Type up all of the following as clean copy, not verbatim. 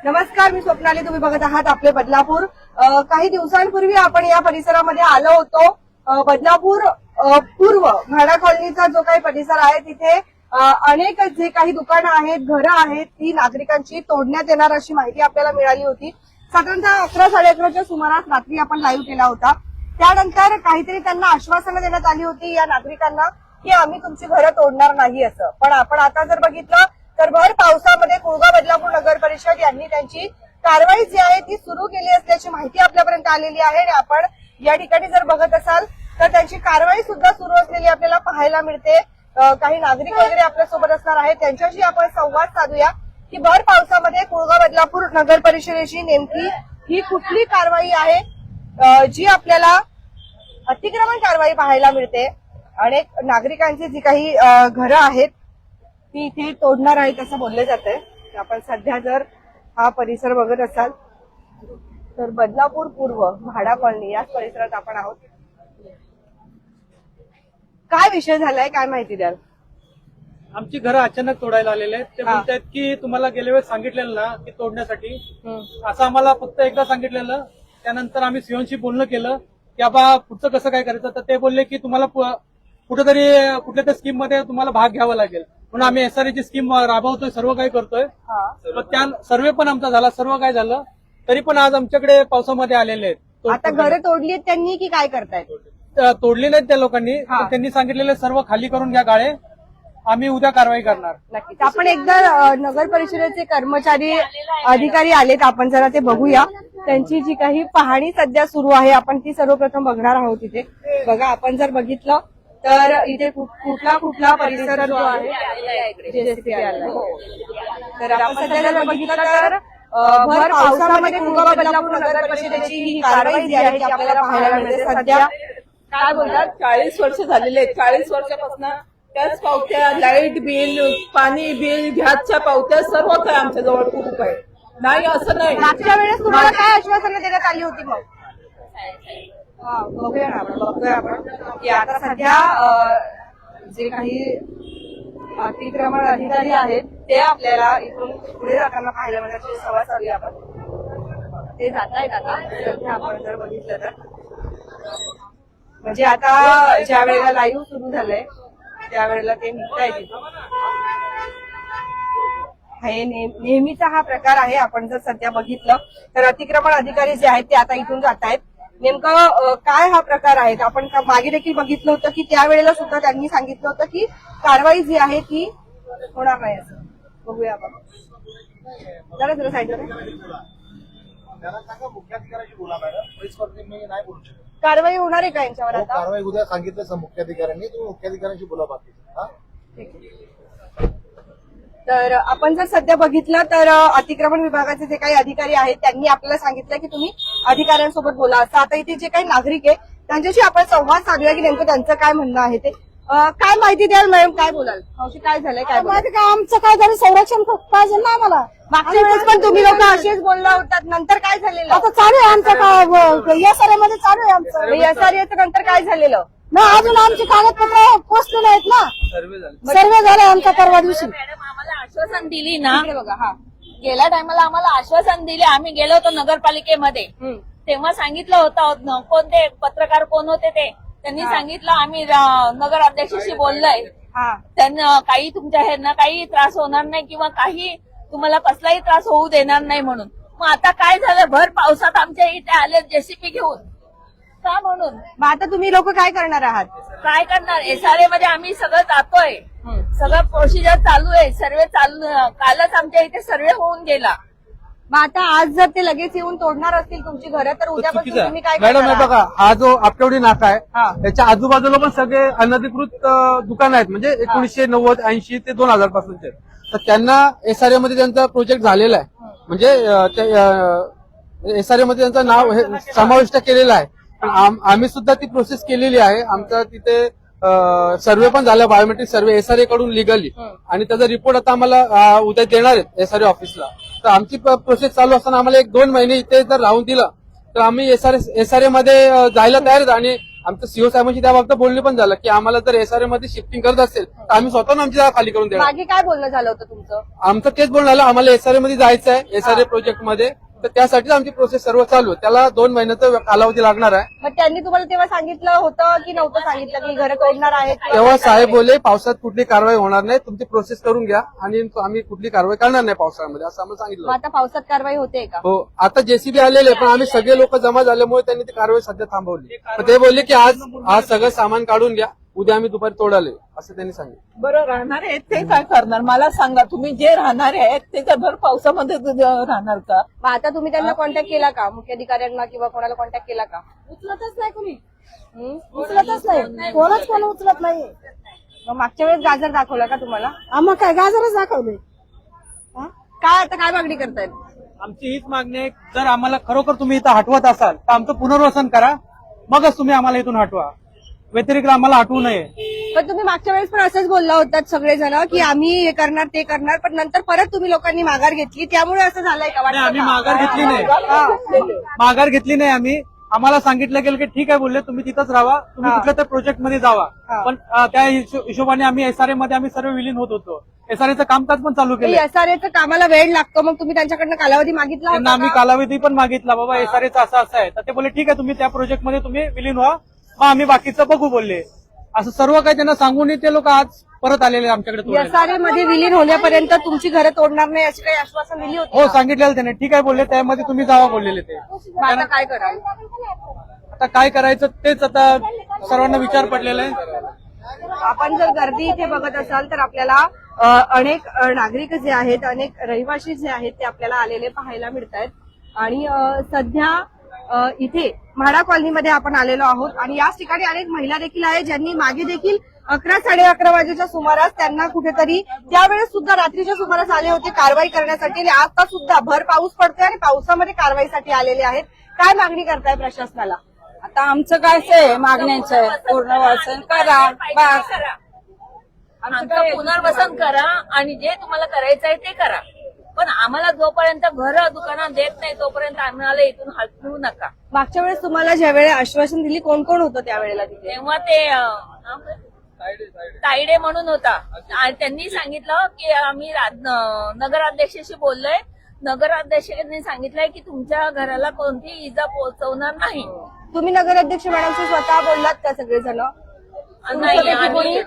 नमस्कार, मी स्वप्नाली. तुम्ही बघत आहात आपले बदलापूर. काही दिवसांपूर्वी आपण या परिसरामध्ये आलो होतो. बदलापूर पूर्व म्हाडा कॉलनीचा जो काही परिसर आहे तिथे अनेक जे काही दुकानं आहेत, घरं आहेत, ती नागरिकांची तोडण्यात येणार अशी माहिती आपल्याला मिळाली होती. साधारणतः 11-11:30च्या सुमारास रात्री आपण लाईव्ह केला होता. त्यानंतर काहीतरी त्यांना आश्वासनं देण्यात आली होती या नागरिकांना की आम्ही तुमची घरं तोडणार नाही असं. पण आपण आता जर बघितलं तर भर पावसामध्ये कुळगाव बदलापूर नगर परिषद यांनी त्यांची कारवाई जी आहे ती सुरू केली असल्याची माहिती आपल्यापर्यंत आलेली आहे. आणि आपण या ठिकाणी जर बघत असाल तर त्यांची कारवाई सुद्धा सुरू असलेली आपल्याला पाहायला मिळते. काही नागरिक वगैरे आपल्यासोबत असणार आहेत, त्यांच्याशी आपण संवाद साधूया की भर पावसामध्ये कुळगाव बदलापूर नगर परिषदेची नेमकी ही कुठली कारवाई आहे जी आपल्याला अतिक्रमण कारवाई पाहायला मिळते. अनेक नागरिकांची जी काही घरं आहेत ती इथे तोडणार आहेत असं बोललं जातंय. आपण सध्या जर हा परिसर बघत असाल तर बदलापूर पूर्व म्हाडा कॉलनी याच परिसरात आपण आहोत. काय विषय झालाय, काय माहिती द्याल? आमची घरं अचानक तोडायला आलेले आहेत. ते म्हणतात की तुम्हाला गेल्या वेळेस सांगितलेलं ना की तोडण्यासाठी, असं आम्हाला फक्त एकदा सांगितलेलं. त्यानंतर आम्ही सीओनशी बोलणं केलं की बाबा पुढचं कसं काय करायचं. तर ते बोलले की तुम्हाला कुठेतरी कुठल्या तरी स्कीम मध्ये तुम्हाला भाग घ्यावा लागेल, म्हणून आम्ही एसआरएची स्कीम राबवतोय, सर्व काही करतोय. त्या सर्वे पण आमचा झाला, सर्व काय झालं. तरी पण आज आमच्याकडे पावसामध्ये आलेले आहेत. आता घरं तोडली आहेत त्यांनी की काय करतायत? तोडली नाहीत त्या लोकांनी. त्यांनी सांगितलेले सर्व खाली करून घ्या गाळे, आम्ही उद्या कारवाई करणार. नक्कीच. आपण एकदा नगर परिषदेचे कर्मचारी अधिकारी आलेत, आपण जरा ते बघूया. त्यांची जी काही पाहणी सध्या सुरू आहे आपण ती सर्वप्रथम बघणार आहोत. इथे बघा, आपण जर बघितलं तर इथे कुठला परिसर जो आहे जेसीबी आलाय. तर आपण सध्या जर बघितलं तर भर पावसामध्ये कुळगाव बदलापूर नगर परिषदेची ही कारवाई जी आहे ती आपल्याला पाहायला मिळते. सध्या काय बोलतात, 40 वर्ष झालेले आहेत. 40 वर्षापासून त्याच पावत्या, लाईट बिल, पाणी बिल, गॅसच्या पावत्या सर्व काय आमच्या जवळ खूप आहे. नाही असं नाही. मागच्या वेळेस तुम्हाला काय आश्वासनं देण्यात आली होती मग? बघूया ना आपण, बघतोय आपण की आता सध्या जे काही अतिक्रमण अधिकारी आहेत ते आपल्याला इथून पुढे जाताना पाहायला मिळतात. संवाद साधूया आपण. ते जात आहेत आता सध्या आपण जर बघितलं तर. म्हणजे आता ज्या वेळेला लाईव्ह सुरू झालंय त्यावेळेला ते निघतायत तिथून. हे नेहमीचा हा प्रकार आहे. आपण जर सध्या बघितलं तर अतिक्रमण अधिकारी जे आहेत ते आता इथून जात आहेत. नेमकं काय हा प्रकार आहे? आपण मागे देखील बघितलं होतं की त्यावेळेला सुद्धा त्यांनी सांगितलं होतं की कारवाई जी आहे ती होणार नाही असं. बघूया आपण. जरा साईडला मुख्याधिकाऱ्याशी बोला मॅडम, प्रेसवरती मी नाही बोलू शकत. कारवाई होणार आहे का यांच्यावर आता? कारवाई उद्या सांगितलं मुख्याधिकाऱ्यांनी, तुम्ही मुख्याधिकाऱ्यांशी बोला बाकी. ठीक आहे. तर आपण जर सध्या बघितलं तर अतिक्रमण विभागाचे जे काही अधिकारी आहेत त्यांनी आपल्याला सांगितलं की तुम्ही अधिकाऱ्यांसोबत बोला असं. आता इथे जे काही नागरिक आहे त्यांच्याशी आपण संवाद साधूया की नेमकं त्यांचं काय म्हणणं आहे ते. काय माहिती द्याल मॅडम, काय बोलाल? काय झालंय, काय माहिती का? आमचं काय तरी संरक्षण पाहिजे ना आम्हाला. मागच्या वेळेस पण तुम्ही लोक असेच बोलला होतात, नंतर काय झालेलं? आता चालू आहे आमचं काय एसआरएमध्ये चालू आहे आमचं. एसआरएचं नंतर काय झालेलं? ना अजून आमची कागदपत्र पोचलेले आहेत ना. सर्वे झाले आमचा परवा दिवशी. मॅडम आम्हाला आश्वासन दिली ना, इकडे बघा. हा, गेल्या टायमाला आम्हाला आश्वासन दिले. आम्ही गेलो होतो नगरपालिकेमध्ये, तेव्हा सांगितलं होतं. कोणते पत्रकार कोण होते ते, त्यांनी सांगितलं आम्ही नगर अध्यक्षाशी बोललोय, त्यांना काही तुमच्या ह्यांना काही त्रास होणार नाही किंवा काही तुम्हाला कसलाही त्रास होऊ देणार नाही म्हणून. मग आता काय झालं, भर पावसात आमच्या इथे आले जेसीबी घेऊन का म्हणून. मग आता तुम्ही लोक काय करणार आहात? काय करणार, एसआरए मध्ये आम्ही सगळं जातोय, सगळं प्रोसिजर चालू आहे, सर्वे चालू. कालच आमच्या इथे सर्वे होऊन गेला. मग आता आज जर ते लगेच येऊन तोडणार असतील तुमची घरं तर उद्यापासून तुम्ही काय मॅडम करणार हे बघा, हा जो आपटेवडी नाका आहे हा. त्याच्या आजूबाजूला पण सगळे अनधिकृत दुकान आहेत. म्हणजे 1990, 80 ते 2000 पासूनचे. तर त्यांना एसआरए मध्ये त्यांचा प्रोजेक्ट झालेला आहे. म्हणजे एसआरए मध्ये त्यांचं नाव समाविष्ट केलेलं आहे. आम्ही सुद्धा ती प्रोसेस केलेली आहे. आमचा तिथे सर्वे पण झाला, बायोमेट्रिक सर्वे एसआरए कडून लिगली. आणि त्याचा रिपोर्ट आता आम्हाला उद्या देणार आहेत एसआरए ऑफिसला. तर आमची प्रोसेस चालू असताना आम्हाला 1-2 महिने इथे जर राहून दिलं तर आम्ही एसआरए मध्ये जायला तयार आहेत. आणि आमचं सीओ साहेबांशी त्या बाबतीत बोलणे पण झालं की आम्हाला जर एसआरए मध्ये शिफ्टिंग करत असेल तर आम्ही स्वतःहून आमची जागा खाली करून देणार. मागे काय बोलणं झालं होतं तुमचं? आमचं तेच बोलणं झालं, आम्हाला एसआरए मध्ये जायचं आहे, एसआरए प्रोजेक्ट मध्ये, तर त्यासाठीच आमची प्रोसेस सर्व चालू आहे. त्याला 2 महिन्याचा कालावधी लागणार आहे. मग त्यांनी तुम्हाला तेव्हा सांगितलं होतं की नव्हतं सांगितलं की घरं तोडणार आहेत किंवा तेव्हा काय साहेब करणार बोलले पावसात कुठली कारवाई होणार नाही, तुमची प्रोसेस करून घ्या आणि आम्ही कुठली कारवाई करणार नाही पावसाळ्यामध्ये, असं आम्हाला आहे? सांगितलं. मग आता पावसात कारवाई होते का? हो, आता जेसीबी आलेले पण आम्ही सगळे लोक जमा झाल्यामुळे त्यांनी ती कारवाई सध्या थांबवली. पण ते बोलले की आज सगळं सामान काढून घ्या, उद्या आम्ही दुपारी तोडाले, असं त्यांनी सांगितलं. बरं राहणार आहेत ते काय करणार मला सांगा. तुम्ही जे राहणारे आहेत ते काय भर पावसामध्ये राहणार का? मग आता तुम्ही त्यांना कॉन्टॅक्ट केला का? मुख्याधिकाऱ्यांना किंवा कोणाला कॉन्टॅक्ट केला का? उचलतच नाही कोणी, हं? उचलतच नाही, कोणच कोण उचलत नाही. मग मागच्या वेळेस गाजर दाखवला का तुम्हाला? आम्हाला काय गाजरच दाखवले. काय आता काय मागणी करतायत? आमची हीच मागणी आहे, जर आम्हाला खरोखर तुम्ही इथं हटवत असाल तर आमचं पुनर्वसन करा, मगच तुम्ही आम्हाला इथून हटवा, व्यतिरिक्त आम्हाला हटवू नये. पण तुम्ही मागच्या वेळेस पण असंच बोलला होतात सगळेजण की आम्ही हे करणार ते करणार, पण नंतर परत तुम्ही लोकांनी माघार घेतली, त्यामुळे असं झालंय का? नाही, आम्ही वाटतं का? माघार घेतली नाही. माघार घेतली नाही आम्ही. आम्हाला सांगितलं गेलं की ठीक आहे, बोलले तुम्ही तिथंच राहा, तुम्ही कुठल्या तर प्रोजेक्ट मध्ये जावा. पण त्या हिशोबाने आम्ही एसआरए मध्ये आम्ही सर्व विलीन होत होतो. एसआरएचं कामकाज पण चालू केलं. एसआरएचं कामाला वेळ लागतो, मग तुम्ही त्यांच्याकडनं कालावधी मागितला त्यांना होता आम्ही का? कालावधी पण मागितला, बाबा एसआरएचं असं असं आहे, तर ते बोलले ठीक आहे, तुम्ही त्या प्रोजेक्ट मध्ये तुम्ही विलीन व्हा, मग आम्ही बाकीचं बघू बोलले. असं सर्व काही त्यांना सांगून ते लोक आज परत आलेले आमच्याकडे तोडायला. एसआरए मध्ये विलीन होण्यापर्यंत तुमची घरं तोडणार नाही अशी काही आश्वासन दिली होती हो, का? सांगितलेलं त्याने, ठीक आहे बोलले, त्यामध्ये तुम्ही जावा बोललेले ते. मग आता काय कराल? आता काय करायचं तेच आता सर्वांना विचार पडलेला आहे. आपण जर गर्दी इथे बघत असाल तर आपल्याला अनेक नागरिक जे आहेत, अनेक रहिवासी जे आहेत ते आपल्याला आलेले पाहायला मिळत आहेत. आणि सध्या इथे म्हाडा कॉलनीमध्ये आपण आलेलो आहोत आणि याच ठिकाणी अनेक महिला देखील आहेत ज्यांनी मागे देखील 11-11:30 वाजेच्या सुमारास त्यांना कुठेतरी त्यावेळेस सुद्धा रात्रीच्या सुमारास आले होते कारवाई करण्यासाठी, आणि आता सुद्धा भर पाऊस पडतोय आणि पावसामध्ये कारवाईसाठी आलेले आहेत. काय मागणी करताय प्रशासनाला? आता आमचं काय मागण्याचं पूर्णवसन करा, बस. आमचं पुनर्वसन करा आणि जे तुम्हाला करायचं आहे ते करा, पण आम्हाला जोपर्यंत घर दुकानं देत नाही तोपर्यंत आम्हाला इथून हटवू नका. मागच्या वेळेस तुम्हाला ज्या वेळेला आश्वासन दिली कोण कोण होतं त्यावेळेला तिथे? तेव्हा ते तायडे म्हणून होता, आणि त्यांनी सांगितलं की आम्ही नगराध्यक्षाशी बोललोय, नगराध्यक्षांनी सांगितलंय की तुमच्या घराला कोणतीही इजा पोहोचवणार नाही. तुम्ही नगराध्यक्ष मॅडमशी स्वतः बोललात का सगळेजण? नाही, आम्ही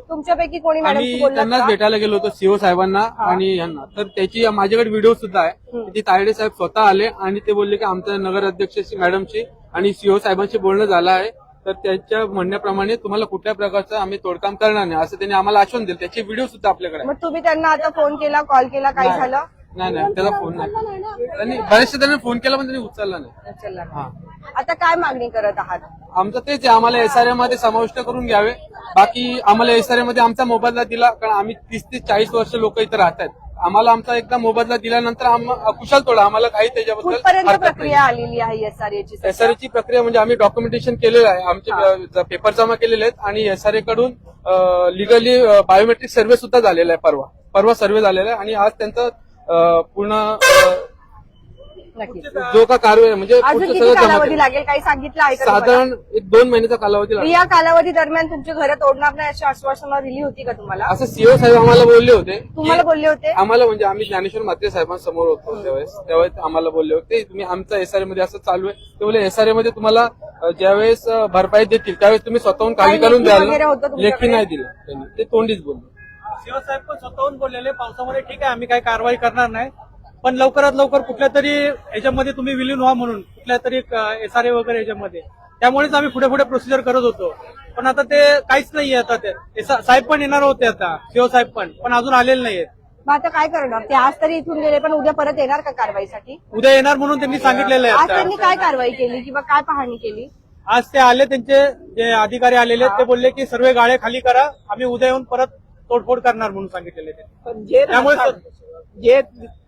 तुमच्यापैकी कोणी मॅडमशी आम्ही बोललात त्यांनाच का? भेटायला गेलो होतो, सीओ साहेबांना आणि यांना. तर त्याची माझ्याकडे व्हिडिओ सुद्धा आहे. ती तायडे साहेब स्वतः आले आणि ते बोलले की आमच्या नगर अध्यक्षाशी मॅडमशी आणि सीओ साहेबांशी बोलणं झालं आहे, तर त्याच्या म्हणण्याप्रमाणे तुम्हाला कुठल्या प्रकारचं आम्ही तोडकाम करणार नाही, असं त्यांनी आम्हाला आश्वासन दिलं. त्याचे व्हिडिओ सुद्धा आपल्याकडे आहे. मग तुम्ही त्यांना आता फोन केला, कॉल केला, काय झालं? नाही, त्याचा फोन नाही. त्यांनी बऱ्याचशा त्यांनी फोन केला पण त्यांनी उचलला नाही. उचलला नाही. हा, आता काय मागणी करत आहात? आमचं तेच आहे, आम्हाला एसआरए मध्ये समाविष्ट करून घ्यावे. बाकी आम्हाला एसआरए मध्ये आमचा मोबदला दिला, कारण आम्ही 30 ते 40 वर्ष लोक इथं राहतात. आम्हाला आमचा एकदा मोबदला दिल्यानंतर कुशाल तोडा, आम्हाला काही त्याच्याबद्दल कुठपर्यंत हरकत नाही. प्रक्रिया आलेली आहे एसआरएची? एसआरएची प्रक्रिया म्हणजे आम्ही डॉक्युमेंटेशन केलेलं आहे, आमचे पेपर जमा केलेले आहेत आणि एसआरए कडून लिगली बायोमेट्रिक सर्व्हे सुद्धा झालेला आहे. परवा सर्व्हे झालेला आहे आणि आज त्यांचं पूर्ण नक्कीच. जो का कारवाई म्हणजे अजून पुढचं किती सगळं जमा कालावधी केलं. लागेल काही सांगितलं आहे का तुम्हाला? साधारण 1-2 महिन्याचा कालावधी लागेल. या कालावधी दरम्यान तुमची घरं तोडणार नाही अशी आश्वासनं दिली होती का तुम्हाला? असं सीओ साहेब आम्हाला बोलले होते. तुम्हाला बोलले होते? आम्हाला म्हणजे आम्ही ज्ञानेश्वर म्हात्रे साहेबांसमोर होतो त्यावेळेस आम्हाला बोलले होते तुम्ही आमचा एसआरए मध्ये असं चालू आहे. ते बोलले एसआरए मध्ये तुम्हाला ज्यावेळेस भरपाई देतील त्यावेळेस तुम्ही स्वतःहून खाली काही करून लेखी वगैरे द्याल. होतं तुमच्याकडे? लेखी नाही दिलं त्यांनी, ते तोंडीच बोलले. शिवसाहेब पण स्वतःहून बोललेले पावसामध्ये ठीक आहे आम्ही काही कारवाई करणार नाही, पण लवकरात लवकर कुठल्या तरी याच्यामध्ये तुम्ही विलीन व्हा म्हणून कुठल्या तरी एसआरए वगैरे याच्यामध्ये. त्यामुळेच आम्ही पुढे पुढे प्रोसिजर करत होतो, पण आता ते काहीच नाहीये. आता ते साहेब पण येणार होते, आता सीओ साहेब पण अजून आलेले नाहीयेत. मग आता काय करणार ते? आज तरी इथून गेले पण उद्या परत येणार का कारवाईसाठी? उद्या येणार म्हणून त्यांनी सांगितलेलं आहे. आज आता त्यांनी काय कारवाई केली किंवा काय पाहणी केली? आज ते आले, त्यांचे जे अधिकारी आलेले आहेत ते बोलले की सर्व गाळे खाली करा, आम्ही उद्या येऊन परत तोडफोड करणार म्हणून सांगितलेले ते. पण जे त्यामुळे राहतात, जे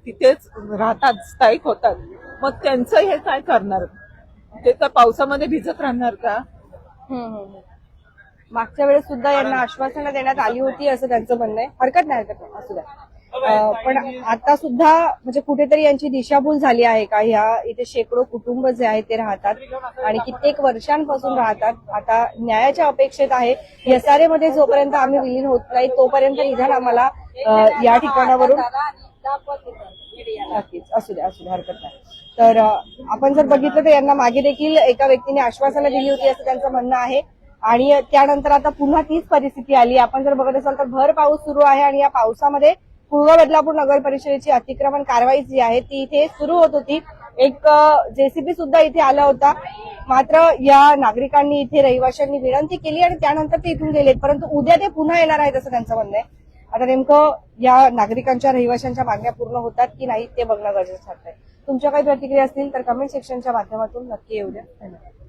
तिथेच राहतात, स्थायिक होतात, मग त्यांचं हे काय करणार? ते तर पावसामध्ये भिजत राहणार का? मागच्या वेळेस सुद्धा यांना आश्वासनं देण्यात आली होती असं त्यांचं म्हणणं आहे. हरकत नाही, असू द्या. पण आता सुद्धा म्हणजे कुठेतरी यांची दिशाभूल झाली आहे का? ह्या इथे शेकडो कुटुंब जे आहेत ते राहतात आणि कित्येक वर्षांपासून राहतात. आता न्यायाच्या अपेक्षेत आहे. एसआरए मध्ये जोपर्यंत आम्ही विलीन होत नाही तोपर्यंत निदान आम्हाला या ठिकाणावरून नक्कीच असू द्या हरकत नाही. तर आपण जर बघितलं तर यांना मागे देखील एका व्यक्तीने आश्वासनं दिली होती असं त्यांचं म्हणणं आहे आणि त्यानंतर आता पुन्हा तीच परिस्थिती आली. आपण जर बघत असाल तर भर पाऊस सुरू आहे आणि या पावसामध्ये पूर्व बदलापूर नगर परिषदेची अतिक्रमण कारवाई जी आहे ती इथे सुरू होत होती. एक जेसीबी सुद्धा इथे आला होता. मात्र या नागरिकांनी इथे रहिवाशांनी विनंती केली आणि त्यानंतर ते इथून गेलेत. परंतु उद्या ते पुन्हा येणार आहेत असं त्यांचं म्हणणं आहे. आता नेमकं या नागरिकांच्या रहिवाशांच्या मागण्या पूर्ण होतात की नाही ते बघणं गरजेचं ठरतंय. तुमच्या काही प्रतिक्रिया असतील तर कमेंट सेक्शनच्या माध्यमातून नक्की येऊ द्या. धन्यवाद.